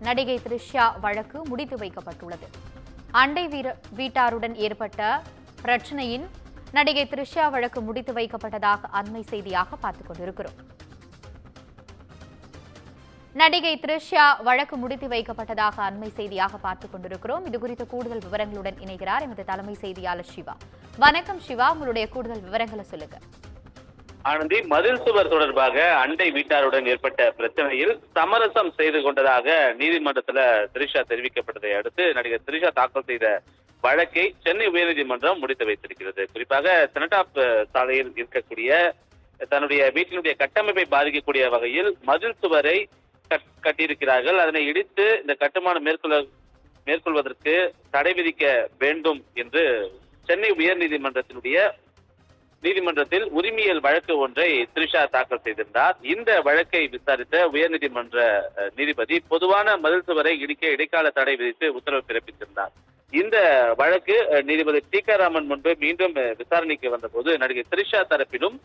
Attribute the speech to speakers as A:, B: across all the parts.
A: நடிகை த்ரிஷா வழக்கு முடித்து வைக்கப்பட்டுள்ளது. அண்டை வீட்டாருடன் ஏற்பட்ட பிரச்சனையின் நடிகை த்ரிஷா வழக்கு முடித்து வைக்கப்பட்டதாக அண்மை செய்தியாக பார்த்துக் கொண்டிருக்கிறோம். நடிகை த்ரிஷா வழக்கு முடித்து வைக்கப்பட்டதாக அண்மை செய்தியாக பார்த்துக் கொண்டிருக்கிறோம். இதுகுறித்த கூடுதல் விவரங்களுடன் இணைகிறார் எமது தலைமை செய்தியாளர் சிவா. வணக்கம் சிவா, உங்களுடைய கூடுதல் விவரங்களை சொல்லுங்க.
B: ஆனந்தி, மதில் சுவர் தொடர்பாக அண்டை வீட்டாருடன் ஏற்பட்ட பிரச்சனையில் சமரசம் செய்து கொண்டதாக நீதிமன்றத்தில் த்ரிஷா தெரிவிக்கப்பட்டதை அடுத்து நடிகர் த்ரிஷா தாக்கல் செய்த வழக்கை சென்னை உயர்நீதிமன்றம் முடித்து வைத்திருக்கிறது. குறிப்பாக செனடாப் சாலையில் இருக்கக்கூடிய தன்னுடைய வீட்டினுடைய கட்டமைப்பை பாதிக்கக்கூடிய வகையில் மதில் சுவரை கட்டியிருக்கிறார்கள். அதனை இடித்து இந்த கட்டுமானம் மேற்கொள்வதற்கு தடை விதிக்க வேண்டும் என்று சென்னை நீதிமன்றத்தில் உரிமையியல் வழக்கு ஒன்றை த்ரிஷா தாக்கல் செய்திருந்தார். இந்த வழக்கை விசாரித்த உயர்நீதிமன்ற நீதிபதி பொதுவான மதில் சுவரை இடிக்க இடைக்கால தடை விதித்து உத்தரவு பிறப்பித்திருந்தார். இந்த வழக்கு நீதிபதி டிகாராமன் முன்பு மீண்டும் விசாரணைக்கு வந்தபோது நடிகை த்ரிஷா தரப்பிலும்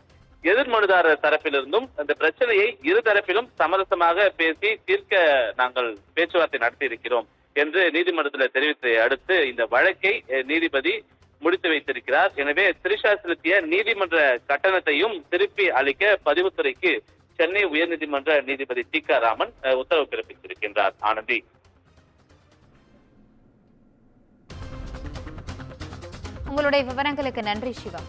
B: எதிர்மனுதாரர் தரப்பிலிருந்தும் இந்த பிரச்சனையை இரு தரப்பிலும் சமரசமாக பேசி தீர்க்க நாங்கள் பேச்சுவார்த்தை நடத்தி இருக்கிறோம் என்று நீதிமன்றத்தில் தெரிவித்ததை அடுத்து இந்த வழக்கை நீதிபதி முடித்து வைத்திருக்கிறார். எனவே த்ரிஷா செலுத்திய நீதிமன்ற கட்டணத்தையும் திருப்பி அளிக்க பதிவுத்துறைக்கு சென்னை உயர்நீதிமன்ற நீதிபதி டிகாராமன் உத்தரவு பிறப்பித்திருக்கின்றார். ஆனந்தி,
A: உங்களுடைய விவரங்களுக்கு நன்றி சிவா.